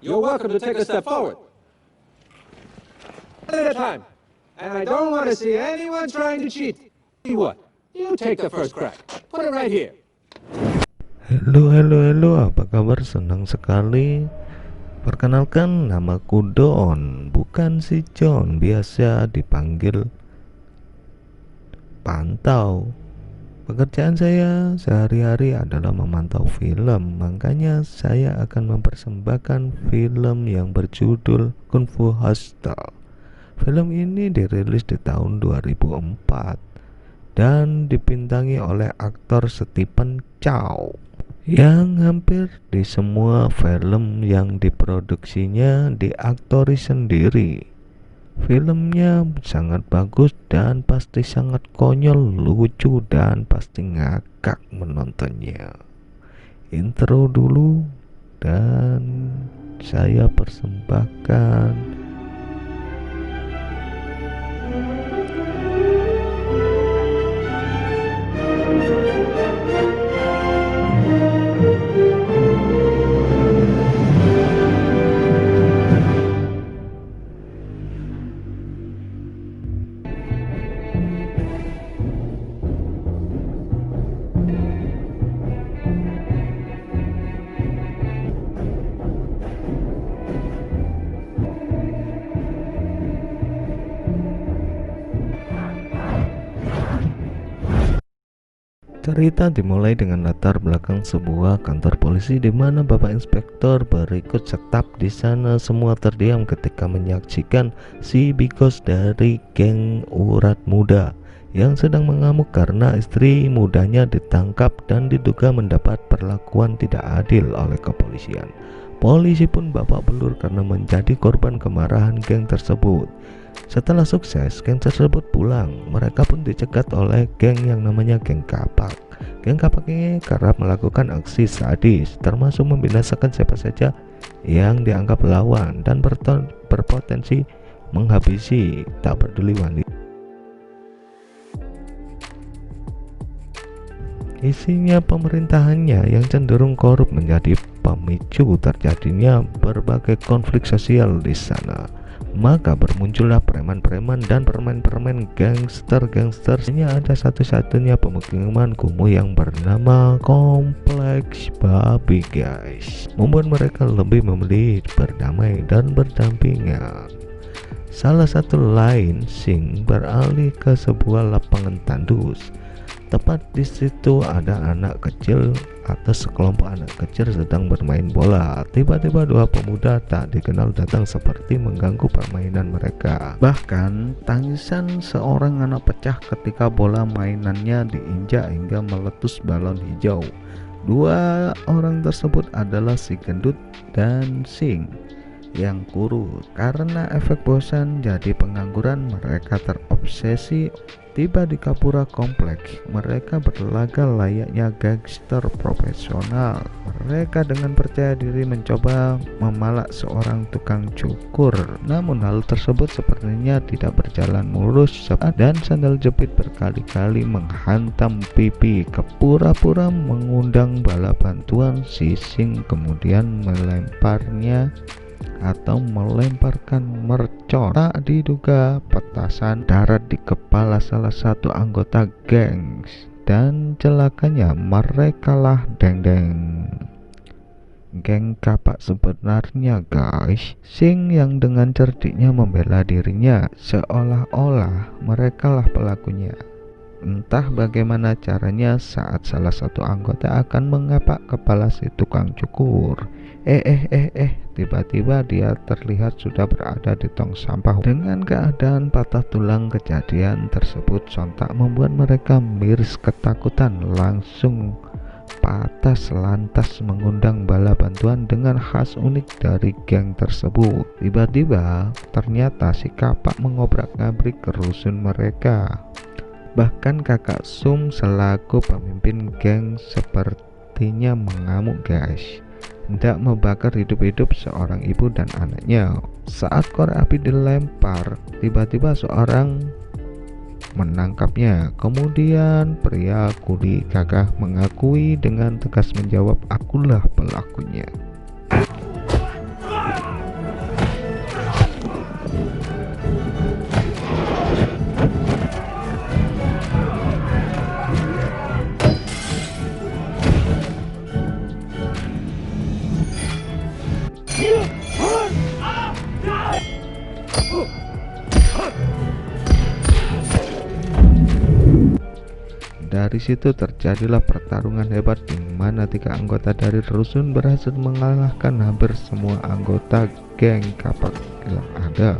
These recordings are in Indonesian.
you're welcome to take a step forward. One at a time. And I don't want to see anyone trying to cheat. You what? You take the first crack. Put it right here. Halo, apa kabar? Senang sekali. Perkenalkan, namaku Don, bukan si John, biasa dipanggil Pantau. Pekerjaan saya sehari-hari adalah memantau film, makanya saya akan mempersembahkan film yang berjudul Kung Fu Hustle. Film ini dirilis di tahun 2004 dan dibintangi oleh aktor Stephen Chow yang hampir di semua film yang diproduksinya diaktori sendiri. Filmnya sangat bagus dan pasti sangat konyol, lucu, dan pasti ngakak menontonnya. Intro dulu dan saya persembahkan cerita dimulai dengan latar belakang sebuah kantor polisi di mana Bapak Inspektor berikut staf di sana semua terdiam ketika menyaksikan si bikos dari geng urat muda yang sedang mengamuk karena istri mudanya ditangkap dan diduga mendapat perlakuan tidak adil oleh kepolisian. Polisi pun babak belur karena menjadi korban kemarahan geng tersebut. Setelah sukses, geng tersebut pulang. Mereka pun dicegat oleh geng yang namanya geng kapak. Geng kapak ini kerap melakukan aksi sadis, termasuk membinasakan siapa saja yang dianggap lawan dan berpotensi menghabisi, tak peduli wanita. Isinya pemerintahannya yang cenderung korup menjadi pemicu terjadinya berbagai konflik sosial di sana. Maka bermuncullah preman-preman dan permen-permen gangster-gangster. Hanya ada satu-satunya pemukiman kumuh yang bernama Kompleks Babi, guys. Membuat mereka lebih memilih berdamai dan berdampingan. Salah satu lain Sing beralih ke sebuah lapangan tandus. Tepat di situ ada anak kecil atau sekelompok anak kecil sedang bermain bola. Tiba-tiba dua pemuda tak dikenal datang seperti mengganggu permainan mereka. Bahkan tangisan seorang anak pecah ketika bola mainannya diinjak hingga meletus balon hijau. Dua orang tersebut adalah si gendut dan Sing yang kurus. Karena efek bosan jadi pengangguran, mereka terobsesi. Tiba di Kapura kompleks, mereka berlaga layaknya gangster profesional. Mereka dengan percaya diri mencoba memalak seorang tukang cukur. Namun hal tersebut sepertinya tidak berjalan mulus dan sandal jepit berkali-kali menghantam pipi. Kepura-pura mengundang bala bantuan, si Sing kemudian melemparnya atau melemparkan mercon. Tak diduga petasan darat di kepala salah satu anggota geng dan celakanya merekalah deng-deng geng kapak sebenarnya, guys. Sing yang dengan cerdiknya membela dirinya seolah-olah merekalah pelakunya. Entah bagaimana caranya saat salah satu anggota akan mengapak kepala si tukang cukur. Tiba-tiba dia terlihat sudah berada di tong sampah. Dengan keadaan patah tulang, kejadian tersebut sontak membuat mereka miris ketakutan, langsung patah lantas mengundang bala bantuan dengan khas unik dari geng tersebut. Tiba-tiba ternyata si kapak mengobrak-ngabrik kerusun mereka. Bahkan kakak Sum selaku pemimpin geng sepertinya mengamuk, guys. Hendak membakar hidup-hidup seorang ibu dan anaknya. Saat korek api dilempar, tiba-tiba seorang menangkapnya. Kemudian pria kuli gagah mengakui dengan tegas menjawab, "Akulah pelakunya." dari situ terjadilah pertarungan hebat di mana 3 anggota dari rusun berhasil mengalahkan hampir semua anggota geng kapak yang ada.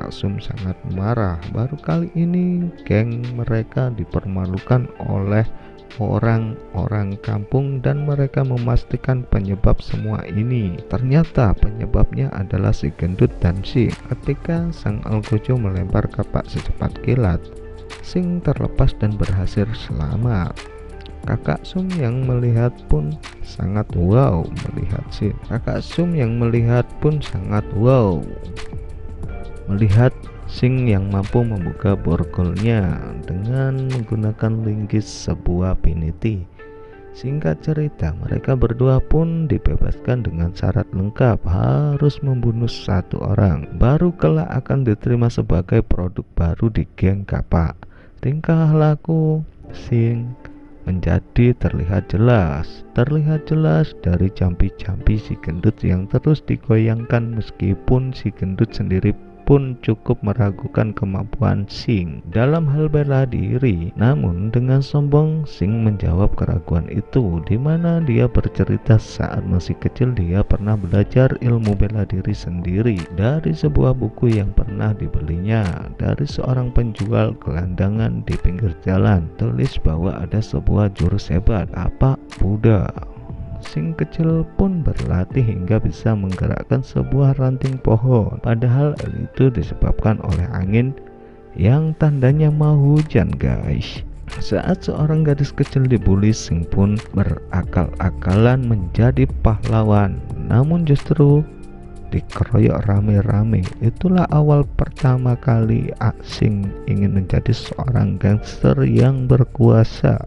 Kak Sum sangat marah. Baru kali ini geng mereka dipermalukan oleh orang-orang kampung dan mereka memastikan penyebab semua ini. Ternyata penyebabnya adalah si gendut dan Sing. Ketika sang Algojo melempar kapak secepat kilat, Sing terlepas dan berhasil selamat. Kakak Sum yang melihat pun sangat wow melihat Sing. Kakak Sum yang melihat pun sangat wow melihat Sing yang mampu membuka borgolnya dengan menggunakan linggis sebuah piniti. Singkat cerita, mereka berdua pun dibebaskan dengan syarat lengkap, harus membunuh 1 orang, baru kelak akan diterima sebagai produk baru di geng kapak. Tingkah laku Sing menjadi terlihat jelas dari jampi-jampi si gendut yang terus digoyangkan, meskipun si gendut sendiri pun cukup meragukan kemampuan Sing dalam hal bela diri. Namun dengan sombong Sing menjawab keraguan itu, di mana dia bercerita saat masih kecil dia pernah belajar ilmu bela diri sendiri dari sebuah buku yang pernah dibelinya dari seorang penjual gelandangan di pinggir jalan. Tulis bahwa ada sebuah jurus hebat, apa Buddha. Sing kecil pun berlatih hingga bisa menggerakkan sebuah ranting pohon, padahal itu disebabkan oleh angin yang tandanya mau hujan, guys. Saat seorang gadis kecil dibully, Sing pun berakal-akalan menjadi pahlawan, namun justru dikeroyok rame-rame. Itulah awal pertama kali Sing ingin menjadi seorang gangster yang berkuasa.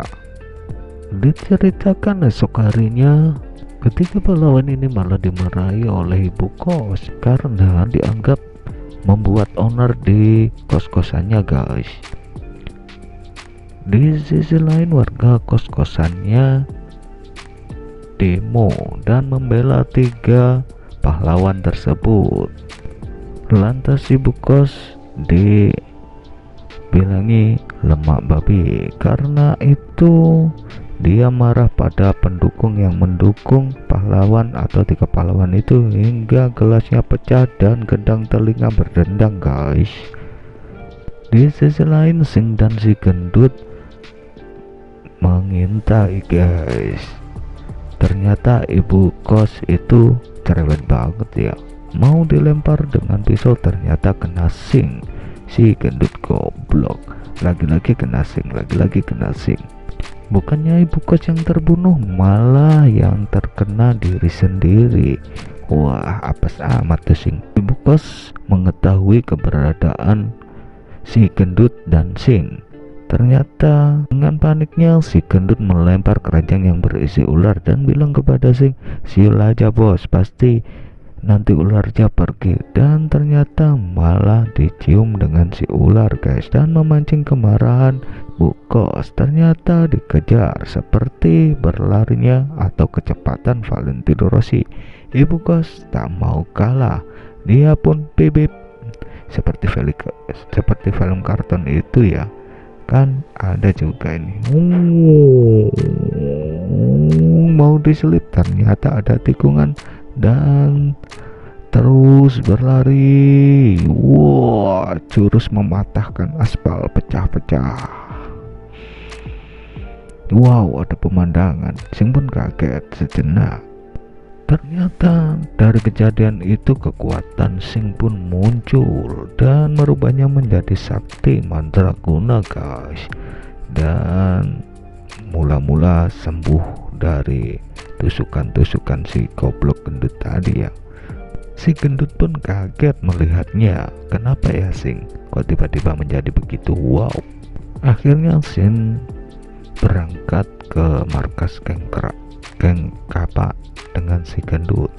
Diceritakan esok harinya, ketiga pahlawan ini malah dimarahi oleh ibu kos karena dianggap membuat onar di kos-kosannya, guys. Di sisi lain, warga kos-kosannya demo dan membela 3 pahlawan tersebut. Lantas ibu kos dibilangi lemak babi. Karena itu dia marah pada pendukung yang mendukung pahlawan atau 3 pahlawan itu hingga gelasnya pecah dan gendang telinga berdendang, guys. Di sisi lain, Sing dan si gendut mengintai, guys. Ternyata ibu kos itu cerewet banget ya, mau dilempar dengan pisau ternyata kena Sing. Si gendut goblok, lagi-lagi kena Sing, lagi-lagi kena Sing. Bukannya ibu kos yang terbunuh, malah yang terkena diri sendiri. Wah, apes amat tuh Sing. Ibu kos mengetahui keberadaan si gendut dan Sing. Ternyata dengan paniknya si gendut melempar keranjang yang berisi ular dan bilang kepada Sing, "Siul aja bos, pasti nanti ularnya pergi." Dan ternyata malah dicium dengan si ular, guys, dan memancing kemarahan Bu Kos. Ternyata dikejar seperti berlarinya atau kecepatan Valentino Rossi. Ibu Kos tak mau kalah, dia pun bebek seperti film kartun itu ya, kan ada juga ini. Mau diselip, ternyata ada tikungan dan terus berlari. Wah, jurus mematahkan aspal pecah-pecah. Wow, ada pemandangan. Sing pun kaget sejenak. Ternyata dari kejadian itu kekuatan Sing pun muncul dan merubahnya menjadi sakti mandraguna, guys. Dan mula-mula sembuh dari tusukan-tusukan si goblok gendut tadi ya. Si gendut pun kaget melihatnya. Kenapa ya Sing? Kok tiba-tiba menjadi begitu? Wow. Akhirnya Sing berangkat ke markas geng kapak dengan si gendut.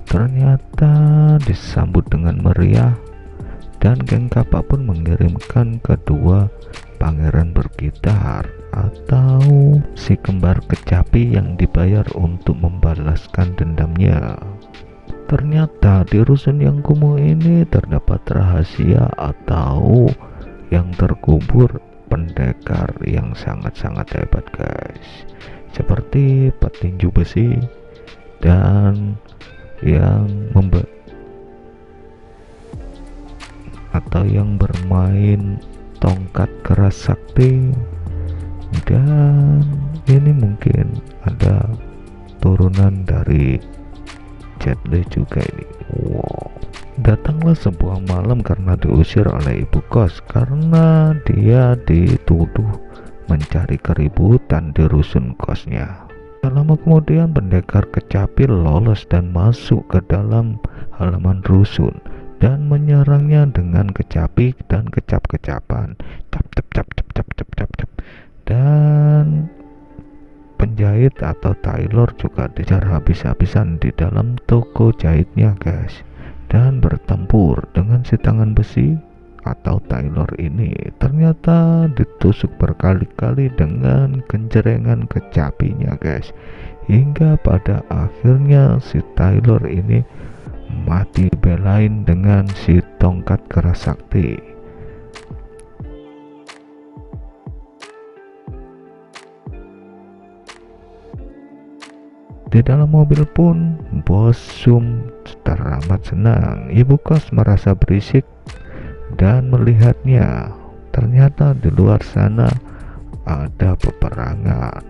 Ternyata disambut dengan meriah dan geng kapak pun mengirimkan kedua pangeran bergitar atau si kembar kecapi yang dibayar untuk membalaskan dendamnya. Ternyata di rusun yang kumuh ini terdapat rahasia atau yang terkubur pendekar yang sangat-sangat hebat guys, seperti petinju besi dan yang yang bermain tongkat keras sakti, dan ini mungkin ada turunan dari Jet Li juga ini. Wow. Datanglah sebuah malam karena diusir oleh ibu kos karena dia dituduh mencari keributan di rusun kosnya. Tak lama kemudian pendekar kecapi lolos dan masuk ke dalam halaman rusun dan menyerangnya dengan kecapi dan kecap-kecapan. Cap cap cap cap cap cap cap cap. Dan penjahit atau tailor juga dijar habis-habisan di dalam toko jahitnya guys, dan bertempur dengan si tangan besi atau tailor ini. Ternyata ditusuk berkali-kali dengan kencerengan kecapinya guys, hingga pada akhirnya si tailor ini mati belain dengan si tongkat keras sakti. Di dalam mobil pun Bos Sum teramat senang. Ibu kos merasa berisik dan melihatnya. Ternyata di luar sana ada peperangan.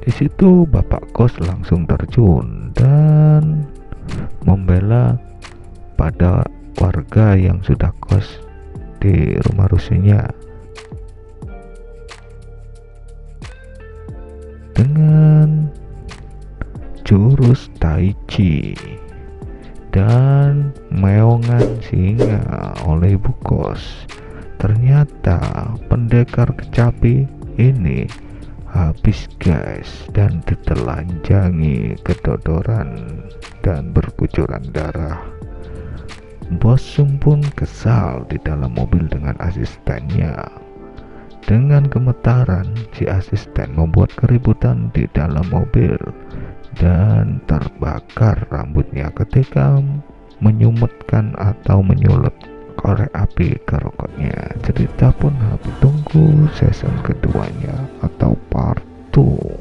Di situ bapak kos langsung terjun dan membela pada warga yang sudah kos di rumah rusunnya dengan jurus tai chi dan meongan singa oleh ibu kos. Ternyata pendekar kecapi ini habis guys dan ditelanjangi, kedodoran dan berkucuran darah. Bos Sum pun kesal di dalam mobil dengan asistennya. Dengan gemetaran si asisten membuat keributan di dalam mobil dan terbakar rambutnya ketika menyumetkan atau menyulut korek api ke rokoknya. Cerita pun habis. Tunggu season keduanya atau part 2.